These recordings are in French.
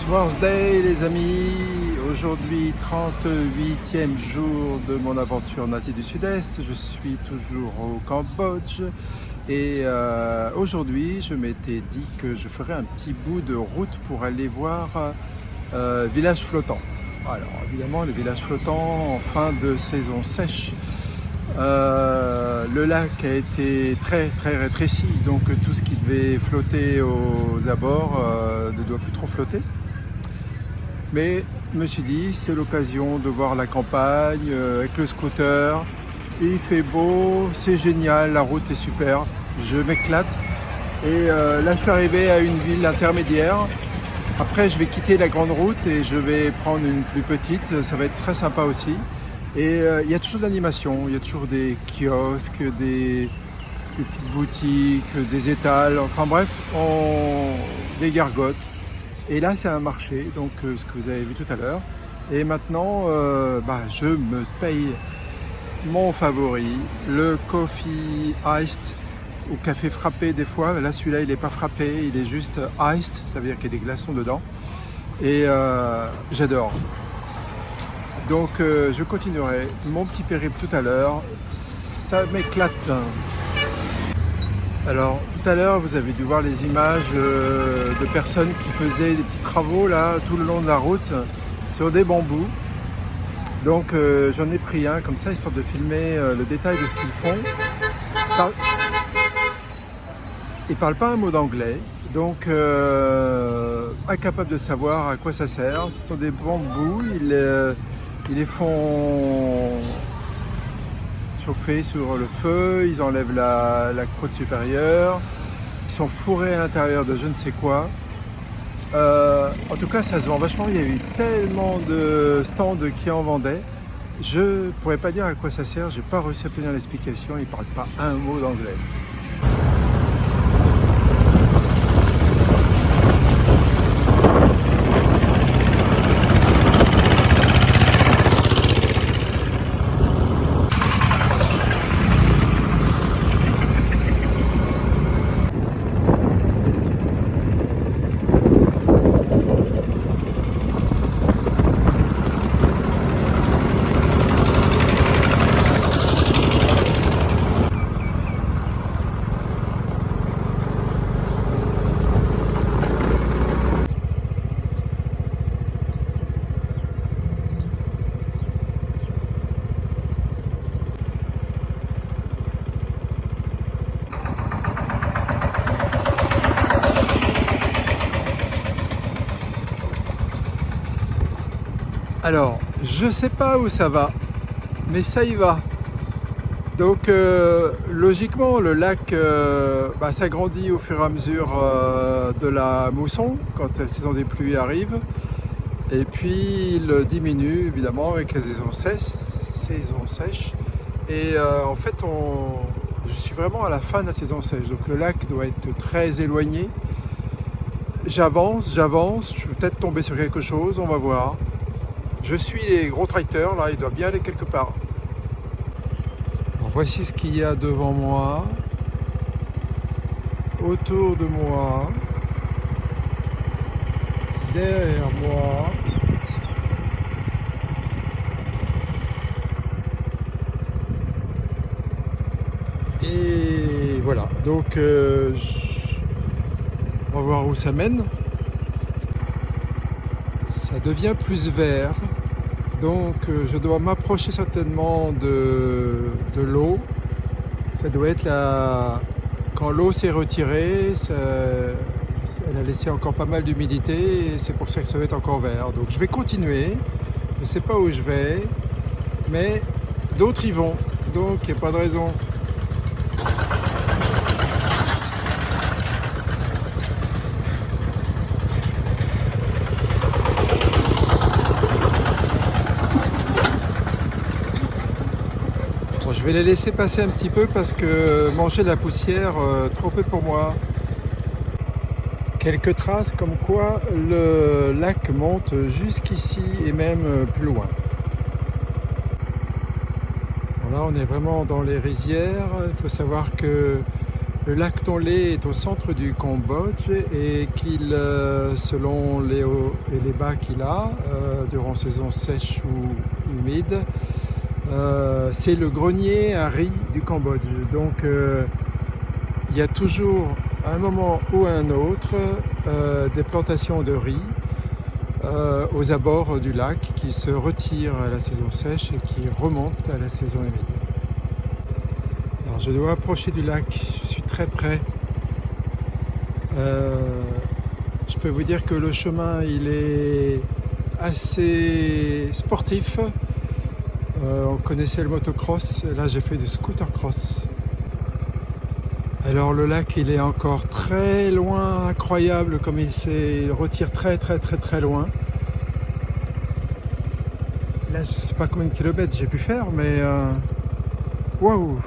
Mother's Day les amis, aujourd'hui 38e jour de mon aventure en Asie du Sud-Est, je suis toujours au Cambodge et aujourd'hui je m'étais dit que je ferais un petit bout de route pour aller voir village flottant. Alors évidemment le village flottant en fin de saison sèche, le lac a été très rétréci, donc tout ce qui devait flotter aux abords ne doit plus trop flotter. Mais je me suis dit, c'est l'occasion de voir la campagne avec le scooter. Il fait beau, c'est génial, la route est super, je m'éclate. Et là, je suis arrivé à une ville intermédiaire. Après, je vais quitter la grande route et je vais prendre une plus petite. Ça va être très sympa aussi. Et il y a toujours d'animation, il y a toujours des kiosques, des petites boutiques, des étals. Enfin bref, des gargotes. Et là, c'est un marché, donc ce que vous avez vu tout à l'heure. Et maintenant, je me paye mon favori, le coffee iced, ou café frappé des fois. Là, celui-là, il n'est pas frappé, il est juste iced, ça veut dire qu'il y a des glaçons dedans. Et j'adore. Donc, je continuerai mon petit périple tout à l'heure. Ça m'éclate. Alors tout à l'heure vous avez dû voir les images de personnes qui faisaient des petits travaux là tout le long de la route sur des bambous. Donc j'en ai pris un comme ça histoire de filmer le détail de ce qu'ils font. Ils parlent pas un mot d'anglais, donc incapable de savoir à quoi ça sert. Ce sont des bambous, ils les font chauffer sur le feu, ils enlèvent la croûte supérieure, ils sont fourrés à l'intérieur de je ne sais quoi. En tout cas, ça se vend vachement, il y a eu tellement de stands qui en vendaient. Je ne pourrais pas dire à quoi ça sert, j'ai pas réussi à obtenir l'explication, ils ne parlent pas un mot d'anglais. Alors, je sais pas où ça va, mais ça y va. Donc, logiquement, le lac s'agrandit au fur et à mesure de la mousson, quand la saison des pluies arrive. Et puis, il diminue, évidemment, avec la saison sèche. Et en fait, je suis vraiment à la fin de la saison sèche. Donc, le lac doit être très éloigné. J'avance, je vais peut-être tomber sur quelque chose, on va voir. Je suis les gros tracteurs, là, il doit bien aller quelque part. Alors, voici ce qu'il y a devant moi, autour de moi, derrière moi. Et voilà, donc on va voir où ça mène. Ça devient plus vert. Donc je dois m'approcher certainement de l'eau. Ça doit être quand l'eau s'est retirée, elle a laissé encore pas mal d'humidité et c'est pour ça que ça va être encore vert. Donc je vais continuer. Je ne sais pas où je vais, mais d'autres y vont. Donc il n'y a pas de raison. Je vais les laisser passer un petit peu parce que manger de la poussière, trop peu pour moi. Quelques traces comme quoi le lac monte jusqu'ici et même plus loin. Bon, là on est vraiment dans les rizières. Il faut savoir que Le lac Tonlé est au centre du Cambodge et qu'il, selon les hauts et les bas qu'il a, durant saison sèche ou humide, c'est le grenier à riz du Cambodge. Donc il y a toujours, à un moment ou à un autre, des plantations de riz aux abords du lac qui se retirent à la saison sèche et qui remontent à la saison humide. Alors je dois approcher du lac, je suis très près. Je peux vous dire que le chemin il est assez sportif. On connaissait le motocross, là j'ai fait du scooter cross. Alors le lac il est encore très loin, incroyable comme il se retire très loin. Là je sais pas combien de kilomètres j'ai pu faire mais waouh.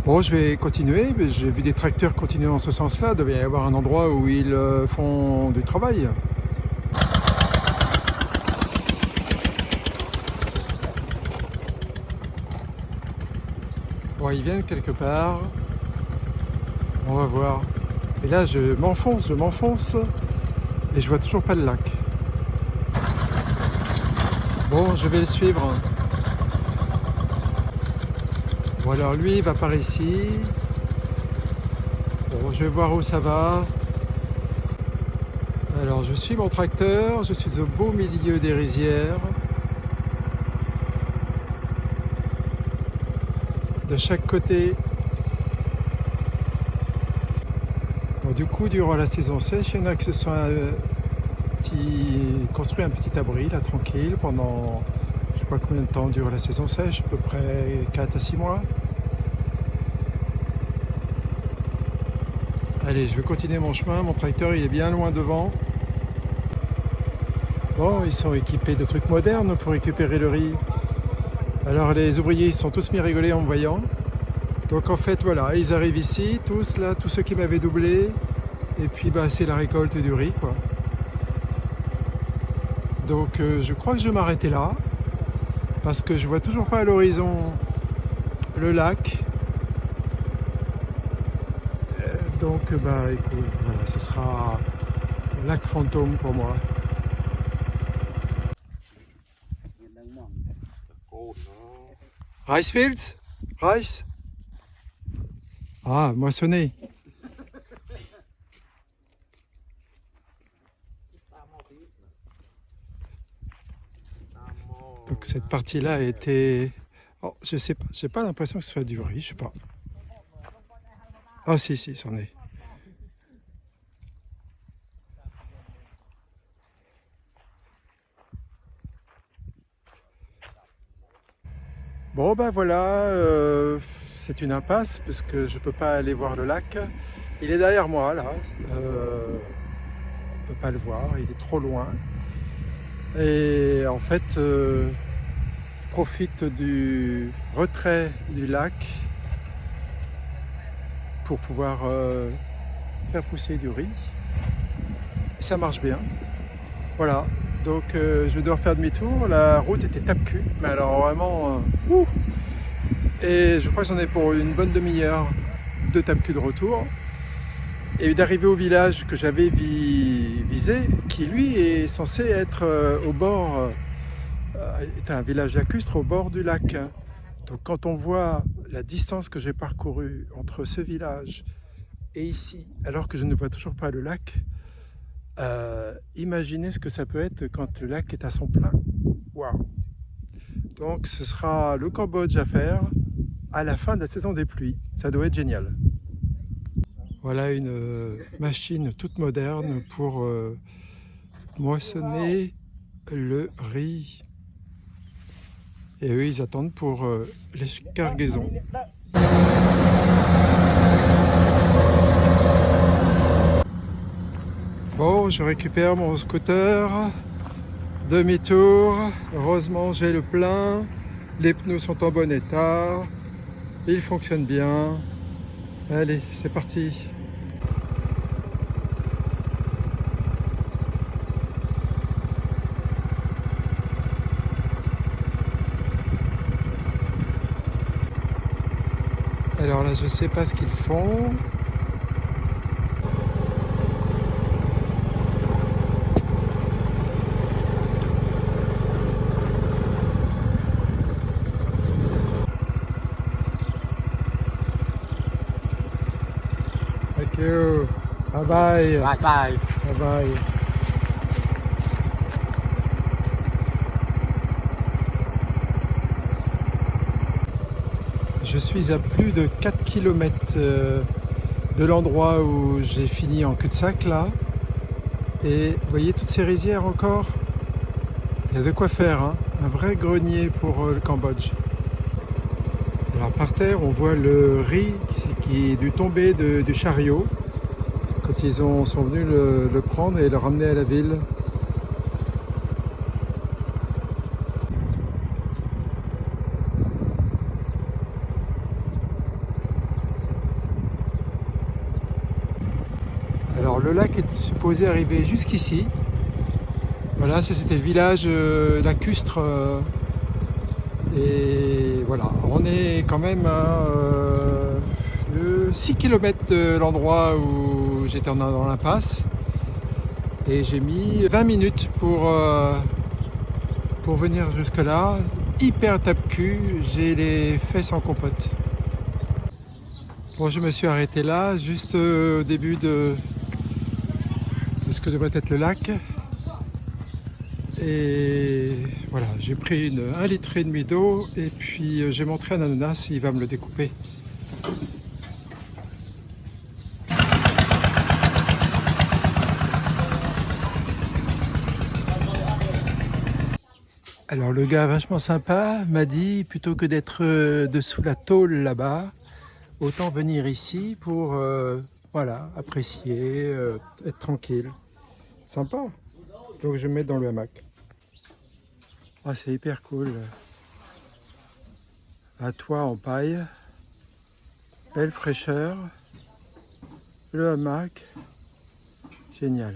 Bon, je vais continuer, mais j'ai vu des tracteurs continuer dans ce sens-là, il devait y avoir un endroit où ils font du travail. Bon, ils viennent quelque part, on va voir. Et là, je m'enfonce, et je vois toujours pas le lac. Bon, je vais le suivre. Bon, alors lui, il va par ici. Bon, je vais voir où ça va. Alors, je suis mon tracteur, je suis au beau milieu des rizières. De chaque côté. Bon, du coup, durant la saison sèche, il y en a qui se sont construit un petit abri, là, tranquille, pendant je sais pas combien de temps dure la saison sèche, à peu près 4 à 6 mois. Allez, je vais continuer mon chemin, mon tracteur il est bien loin devant. Bon, ils sont équipés de trucs modernes pour récupérer le riz. Alors les ouvriers ils sont tous mis à rigoler en me voyant. Donc en fait voilà, ils arrivent ici, tous là, tous ceux qui m'avaient doublé. Et puis bah, c'est la récolte du riz quoi. Donc je crois que je vais m'arrêter là. Parce que je vois toujours pas à l'horizon le lac. Donc bah écoute, voilà, ce sera un lac fantôme pour moi. Rice fields? Rice? Ah, moissonné. Donc cette partie-là a été... Oh, je sais pas, j'ai pas l'impression que ce soit du riz, je sais pas. Ah si, c'en est. Bon ben voilà, c'est une impasse parce que je peux pas aller voir le lac. Il est derrière moi là, on peut pas le voir, il est trop loin. Et en fait, je profite du retrait du lac pour pouvoir faire pousser du riz. Et ça marche bien. Voilà, donc je vais devoir faire demi-tour. La route était tape-cul, mais alors vraiment... Et je crois que j'en ai pour une bonne demi-heure de tape-cul de retour. Et d'arriver au village que j'avais visé, qui lui est censé être au bord, est un village lacustre au bord du lac. Donc quand on voit la distance que j'ai parcourue entre ce village et ici, alors que je ne vois toujours pas le lac, imaginez ce que ça peut être quand le lac est à son plein. Waouh! Donc ce sera le Cambodge à faire à la fin de la saison des pluies. Ça doit être génial. Voilà une machine toute moderne pour moissonner le riz. Et eux, ils attendent pour les cargaisons. Bon, je récupère mon scooter. Demi-tour. Heureusement, j'ai le plein. Les pneus sont en bon état. Il fonctionne bien. Allez, c'est parti. Alors là, je sais pas ce qu'ils font. Thank you. Bye bye. Bye bye. Bye bye. Je suis à plus de 4 km de l'endroit où j'ai fini en cul-de-sac là. Et vous voyez toutes ces rizières encore? Il y a de quoi faire, hein. Un vrai grenier pour le Cambodge. Alors par terre, on voit le riz qui est du tombé du chariot quand ils sont venus le prendre et le ramener à la ville. Alors le lac est supposé arriver jusqu'ici. Voilà, ça c'était le village lacustre. Et voilà, on est quand même à 6 km de l'endroit où j'étais dans l'impasse. Et j'ai mis 20 minutes pour venir jusque là. Hyper tape-cul, j'ai les fesses en compote. Bon, je me suis arrêté là, juste au début de ce que devrait être le lac. Et voilà, j'ai pris 1,5 litre d'eau et puis j'ai montré un ananas, il va me le découper. Alors le gars vachement sympa m'a dit, plutôt que d'être dessous la tôle là-bas, autant venir ici pour voilà, apprécier, être tranquille. Sympa. Donc je vais me mettre dans le hamac. Ah, c'est hyper cool. Un toit en paille, belle fraîcheur, le hamac, génial.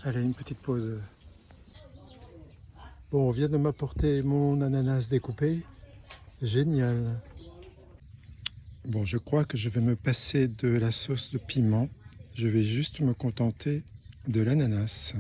Allez, une petite pause. Bon, on vient de m'apporter mon ananas découpé, génial. Bon, je crois que je vais me passer de la sauce de piment. Je vais juste me contenter de l'ananas.